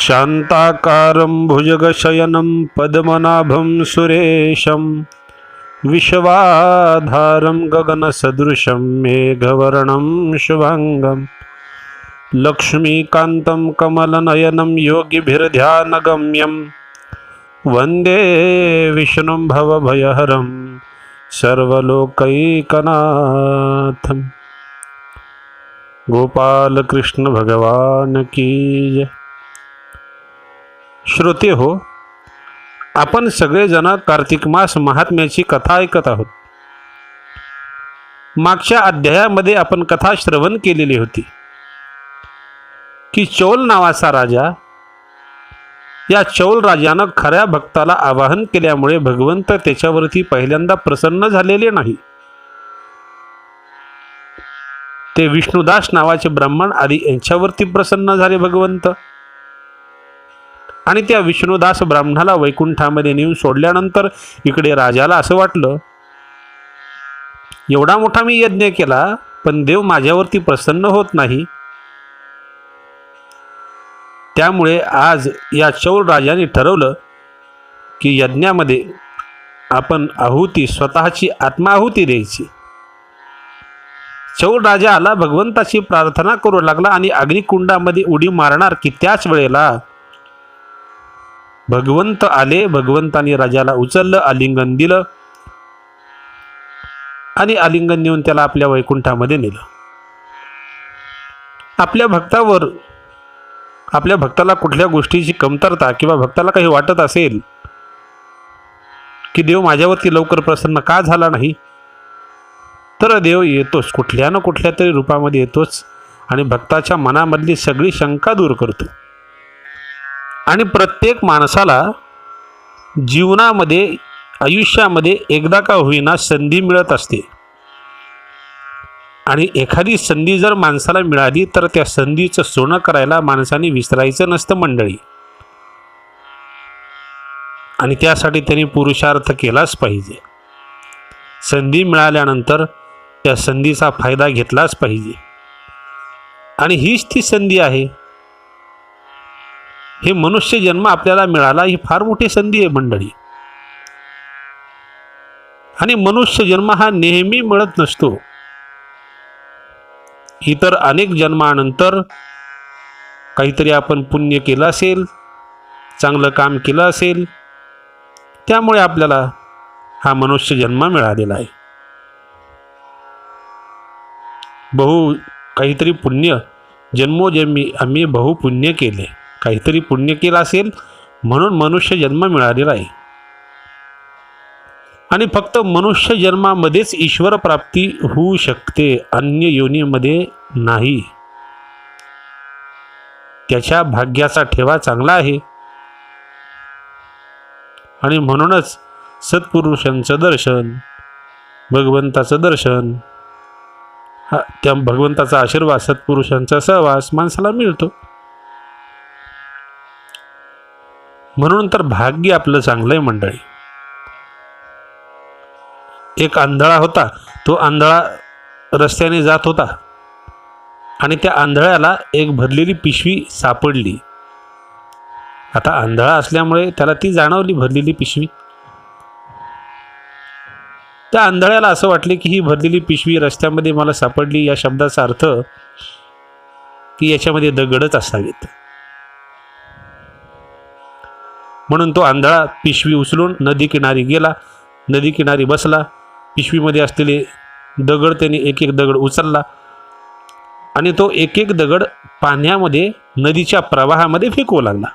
शान्ताकारं भुजगशयनं पद्मनाभं सुरेशं विश्वाधारं गगनसदृशं मेघवर्णं शुभांगं लक्ष्मीकान्तं कमलनयनं योगिभिर्ध्यानगम्यं वन्दे विष्णुं भवभयहरं सर्वलोकैकनाथं। गोपाल कृष्ण भगवान की जय। श्रोते हो, आपण सगळेजण कार्तिक मास महात्म्याची कथा ऐकत आहोत। मागच्या अध्यायामध्ये आपण कथा श्रवण केलेली होती की चौल नावाचा राजा, या चौल राजानं खऱ्या भक्ताला आवाहन केल्यामुळे भगवंत त्याच्यावरती पहिल्यांदा प्रसन्न झालेले नाही। ते विष्णुदास नावाचे ब्राह्मण आदी यांच्यावरती प्रसन्न झाले भगवंत, आणि त्या विष्णुदास ब्राह्मणाला वैकुंठामध्ये नेऊन सोडल्यानंतर इकडे राजाला असं वाटलं, एवढा मोठा मी यज्ञ केला पण देव माझ्यावरती प्रसन्न होत नाही। त्यामुळे आज या चौल राजाने ठरवलं की यज्ञामध्ये आपण आहुती, स्वतःची आत्माहुती द्यायची। चौल राजा आला, भगवंताची प्रार्थना करू लागला आणि अग्निकुंडामध्ये उडी मारणार की त्याच वेळेला भगवंत आले। भगवंताने राजाला उचललं, आलिंगन दिलं आणि आलिंगन देऊन त्याला आपल्या वैकुंठामध्ये नेलं। आपल्या भक्ताला कुठल्या गोष्टीची कमतरता किंवा भक्ताला काही वाटत असेल की देव माझ्यावरती लवकर प्रसन्न का झाला नाही, तर देव येतोच, कुठल्या ना कुठल्या तरी रूपामध्ये येतोच आणि भक्ताच्या मनामधली सगळी शंका दूर करतो। आणि प्रत्येक माणसाला जीवनामध्ये, आयुष्यामध्ये एकदा का होईना संधी मिळत असते, आणि एखादी संधी जर माणसाला मिळाली तर त्या संधीचं सोनं करायला माणसाने विसरायचं नसतं मंडळी, आणि त्यासाठी त्यांनी पुरुषार्थ केलाच पाहिजे। संधी मिळाल्यानंतर त्या संधीचा फायदा घेतलाच पाहिजे, आणि हीच ती संधी आहे। हे मनुष्य जन्म आपल्याला मिळाला, ही फार मोठी संधी आहे मंडळी। आणि मनुष्य जन्म हा नेहमी मिळत नसतो। इतर अनेक जन्मानंतर काहीतरी आपण पुण्य केलं असेल, चांगलं काम केलं असेल, त्यामुळे आपल्याला हा मनुष्य जन्म मिळालेला आहे। काहीतरी पुण्य, जन्मोजन्मी आम्ही बहुपुण्य केले, काहीतरी पुण्य केलं असेल म्हणून मनुष्य जन्म मिळालेला आहे। आणि फक्त मनुष्य जन्मामध्येच ईश्वर प्राप्ती होऊ शकते, अन्य योनीमध्ये नाही। त्याच्या भाग्याचा ठेवा चांगला आहे, आणि म्हणूनच सत्पुरुषांचं दर्शन, भगवंताचं दर्शन, त्या भगवंताचा आशीर्वाद, सत्पुरुषांचा सहवास माणसाला मिळतो। म्हणून तर भाग्य आपलं चांगलं आहे मंडळी। एक आंधळा होता, तो आंधळा रस्त्याने जात होता आणि त्या आंधळ्याला एक भरलेली पिशवी सापडली। आता आंधळा असल्यामुळे त्याला ती जाणवली भरलेली पिशवी। त्या आंधळ्याला असं वाटले की ही भरलेली पिशवी रस्त्यामध्ये मला सापडली, या शब्दाचा अर्थ की याच्यामध्ये दगडच असावेत। म्हणून तो आंधळा पिशवी उचलून नदी किनारी गेला, नदी किनारी बसला, पिशवीमध्ये असलेले दगड त्याने एक एक दगड उचलला आणि तो एक एक दगड पाण्यामध्ये, नदीच्या प्रवाहामध्ये फेकू लागला।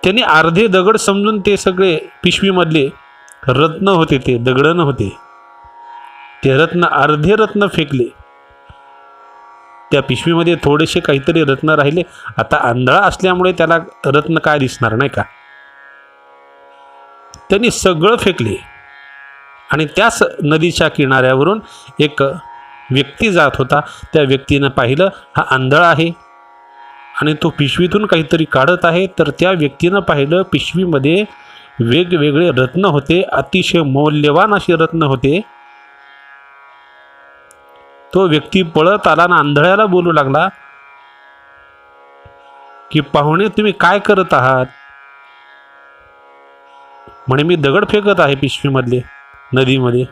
त्याने अर्धे दगड समजून, ते सगळे पिशवीमधले रत्न होते, ते दगड नव्हते, ते रत्न, अर्धे रत्न फेकले। त्या पिशवीमध्ये थोडेसे काहीतरी रत्न राहिले। आता आंधळा असल्यामुळे त्याला रत्न काय दिसणार नाही का, त्यांनी सगळं फेकले। आणि त्याच नदीच्या किनाऱ्यावरून एक व्यक्ती जात होता, त्या व्यक्तीनं पाहिलं हा आंधळा आहे आणि तो पिशवीतून काहीतरी काढत आहे, तर त्या व्यक्तीनं पाहिलं पिशवीमध्ये वेगवेगळे रत्न होते, अतिशय मौल्यवान असे रत्न होते। तो व्यक्ती पळत आला आणि आंधळ्याला बोलू लागला, की पाहुणे तुम्ही काय करत आहात? म्हणे मी दगड फेकत आहे पिशवीमधले नदीमध्ये.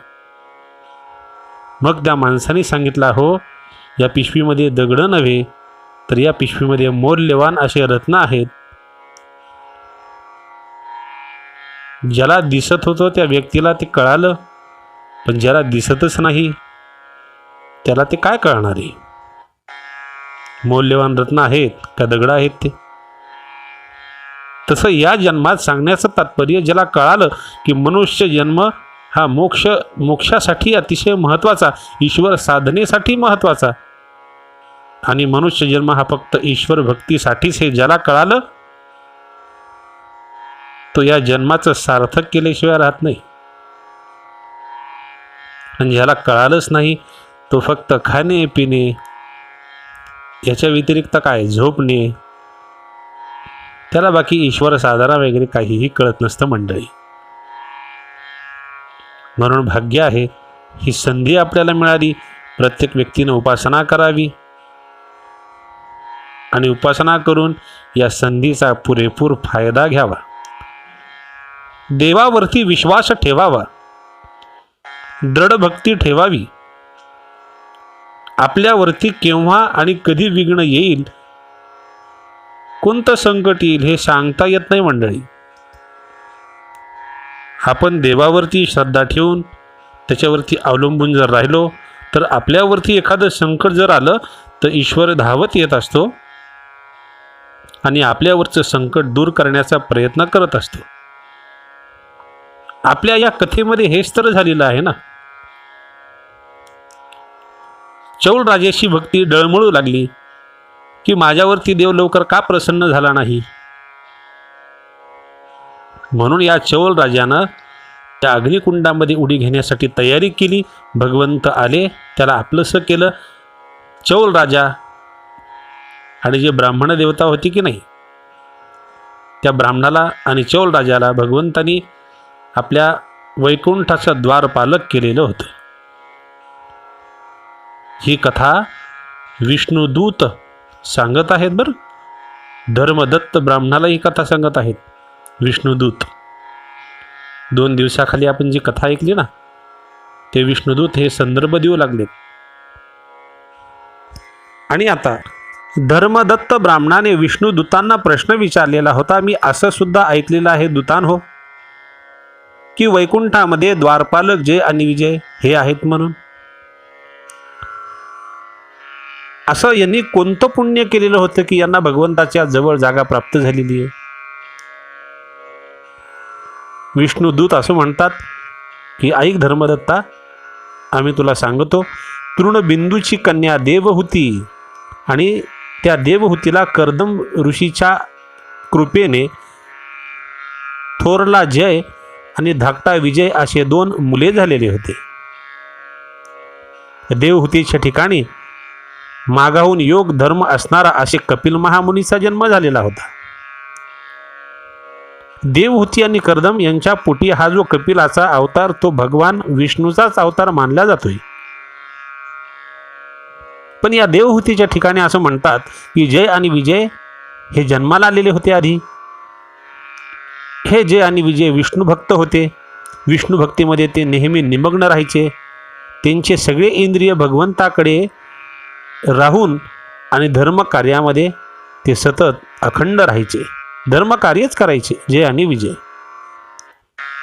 मग त्या माणसाने सांगितलं, हो, या पिशवीमध्ये दगड नव्हे तर या पिशवीमध्ये मौल्यवान असे रत्न आहेत. ज्याला दिसत होतं त्या व्यक्तीला ते कळालं, पण ज्याला दिसतच नाही त्याला ते काय कळणार आहे? मौल्यवान रत्न आहेत का दगड आहेत ते? तसं या जन्मात सांगण्याचं तात्पर्य, ज्याला कळालं की मनुष्य जन्म हा मोक्षासाठी अतिशय महत्त्वाचा, ईश्वर साधनेसाठी महत्त्वाचा, आणि मनुष्य जन्म हा फक्त ईश्वर भक्तीसाठीच हे ज्याला कळालं, तो या जन्माचं सार्थक केल्याशिवाय राहत नाही. आणि ज्याला कळालंच नाही तो फक्त खाणे पिणे याच्या व्यतिरिक्त काय, झोपणे, त्याला बाकी ईश्वर साधना वगैरे काहीही कळत नसतं मंडळी. म्हणून भाग्य आहे, ही संधी आपल्याला मिळाली. प्रत्येक व्यक्तीनं उपासना करावी आणि उपासना करून या संधीचा पुरेपूर फायदा घ्यावा. देवावरती विश्वास ठेवावा, दृढ भक्ती ठेवावी. आपल्यावरती केव्हा आणि कधी विघ्न येईल, कोणतं संकट येईल हे सांगता येत नाही मंडळी. आपण देवावरती श्रद्धा ठेवून त्याच्यावरती अवलंबून जर राहिलो तर आपल्यावरती एखादं संकट जर आलं तर ईश्वर धावत येत असतो आणि आपल्यावरचं संकट दूर करण्याचा प्रयत्न करत असतो. आपल्या या कथेमध्ये हेच तर झालेलं आहे ना. चौल राजाची भक्ती डळमळू लागली की माझ्यावरती देव लवकर का प्रसन्न झाला नाही. म्हणून या चौल राजानं त्या अग्निकुंडामध्ये उडी घेण्यासाठी तयारी केली. भगवंत आले, त्याला आपलंसं केलं. चौल राजा आणि जे ब्राह्मण देवता होती की नाही, त्या ब्राह्मणाला आणि चौल राजाला भगवंतानी आपल्या वैकुंठाचं द्वारपालक केलेलं होतं. ही कथा विष्णुदूत सांगत आहेत बरं. धर्मदत्त ब्राह्मणाला ही कथा सांगत आहेत विष्णुदूत. 2 दिवसाखाली आपण जी कथा ऐकली ना, ते विष्णुदूत हे संदर्भ देऊ लागलेत. आणि आता धर्मदत्त ब्राह्मणाने विष्णुदूतांना प्रश्न विचारलेला होता. मी असं सुद्धा ऐकलेलं आहे दूतान हो, की वैकुंठामध्ये द्वारपालक जय आणि विजय हे आहेत म्हणून. असं यांनी कोणतं पुण्य केलेलं होतं की यांना भगवंताच्या जवळ जागा प्राप्त झालेली आहे. विष्णुदूत असं म्हणतात की ऐक धर्मदत्ता, आम्ही तुला सांगतो, तृणबिंदूची कन्या देवहूती आणि त्या देवहूतीला कर्दम ऋषीच्या कृपेने थोरला जय आणि धाकटा विजय असे 2 मुले झालेले होते. देवहूतीच्या ठिकाणी मागाहून योग धर्म असणारा असे कपिल महामुनीचा जन्म झालेला होता. देवहूती आणि कर्दम यांच्या पोटी हा जो कपिलाचा अवतार तो भगवान विष्णूचाच अवतार मानला जातोय. पण या देवहूतीच्या ठिकाणी असं म्हणतात की जय आणि विजय हे जन्माला आलेले होते आधी. हे जय आणि विजय विष्णू भक्त होते. विष्णू भक्तीमध्ये ते नेहमी निमग्न राहायचे. त्यांचे सगळे इंद्रिय भगवंताकडे राहून आणि धर्म कार्यामध्ये ते सतत अखंड राहायचे. धर्म कार्यच करायचे जय आणि विजय.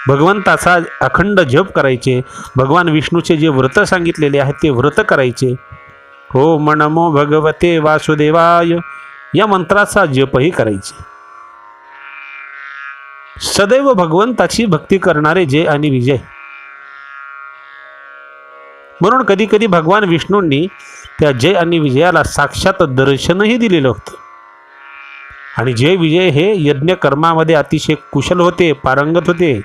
भगवंताचा अखंड जप करायचे. भगवान विष्णूचे जे व्रत सांगितलेले आहेत ते व्रत करायचे. ओम नमो भगवते वासुदेवाय या मंत्राचा जपही करायचे. सदैव भगवंताची भक्ती करणारे जय आणि विजय. म्हणून कधी कधी भगवान विष्णूंनी त्या जय आणि विजयाला साक्षात दर्शनही दिलेलं होतं. आणि जय विजय हे यज्ञ कर्मामध्ये अतिशय कुशल होते, पारंगत होते.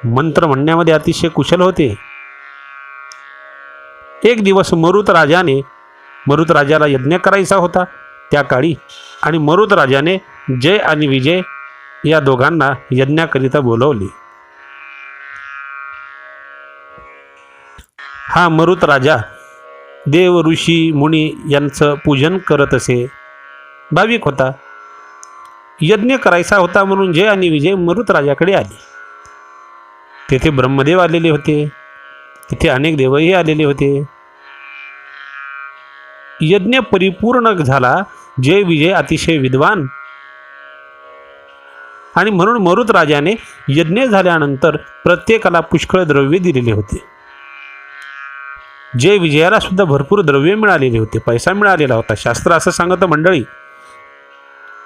मंत्र म्हणण्यामध्ये अतिशय कुशल होते. एक दिवस मरुत राजाला यज्ञ करायचा होता त्या काळी, आणि मरुत राजाने जय आणि विजय या दोघांना यज्ञाकरिता बोलवले. हा मरुत राजा देव ऋषी मुनी यांचं पूजन करत असे. भाविक होता. यज्ञ करायचा होता म्हणून जय आणि विजय मरुत राजाकडे आले. तेथे ब्रह्मदेव आलेले होते, तिथे अनेक देवही आलेले होते. यज्ञ परिपूर्ण झाला. जय विजय अतिशय विद्वान आणि म्हणून मरुत राजाने यज्ञ झाल्यानंतर प्रत्येकाला पुष्कळ द्रव्य दिलेले होते. जय विजयाला सुद्धा भरपूर द्रव्य मिळालेले होते, पैसा मिळालेला होता. शास्त्र असं सांगतं मंडळी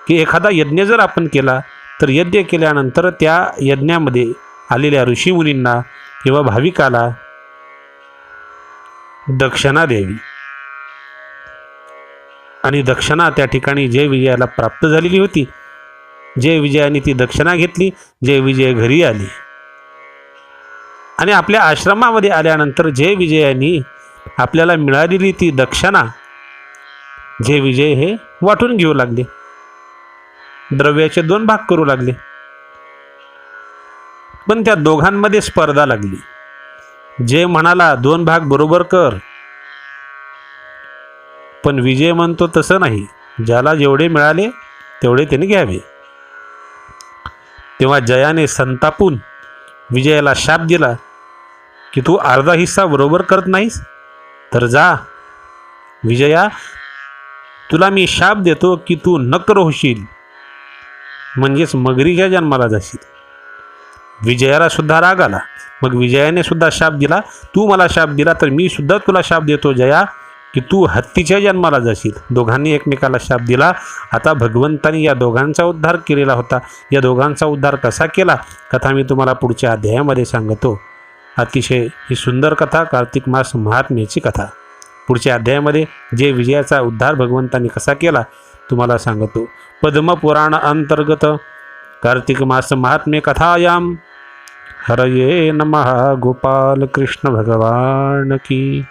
की एखादा यज्ञ जर आपण केला तर यज्ञ केल्यानंतर त्या यज्ञामध्ये आलेल्या ऋषीमुनींना किंवा भाविकाला दक्षिणा द्यावी. आणि दक्षिणा त्या ठिकाणी जय विजयाला प्राप्त झालेली होती. जय विजयाने ती दक्षिणा घेतली. जय विजय घरी आली आणि आपल्या आश्रमामध्ये आल्यानंतर जय विजयाने आपल्याला मिळालेली ती दक्षिणा जय विजय हे वाटून घेऊ लागले. द्रव्याचे 2 भाग करू लागले. पण त्या दोघांमध्ये स्पर्धा लागली. जय म्हणाला 2 भाग बरोबर कर, पण विजय म्हणतो तसं नाही, ज्याला जेवढे मिळाले तेवढे त्याने घ्यावे. तेव्हा जयाने संतापून विजयाला शाप दिला की तू अर्धा हिस्सा बरोबर करत नाहीस तर जा विजया, तुला मी शाप देतो की तू नकर होशील, म्हणजेच मगरीच्या जन्माला जाशील. विजयाला सुद्धा राग आला. मग विजयाने सुद्धा शाप दिला, तू मला शाप दिला तर मी सुद्धा तुला शाप देतो जया की तू हत्तीच्या जन्माला जाशील. दोघांनी एकमेकाला शाप दिला. आता भगवंतांनी या दोघांचा उद्धार केलेला होता. या दोघांचा उद्धार कसा केला कथा मी तुम्हाला पुढच्या अध्यायामध्ये सांगतो. अतिशय ही सुंदर कथा, कार्तिक मास महात्म्याची कथा. पुढच्या अध्यायामध्ये जय विजयाचा उद्धार भगवंतांनी कसा केला तुम्हाला सांगतो. पद्मपुराण अंतर्गत कार्तिक मास महात्म्य कथायाम हरये नमः. गोपाल कृष्ण भगवान की.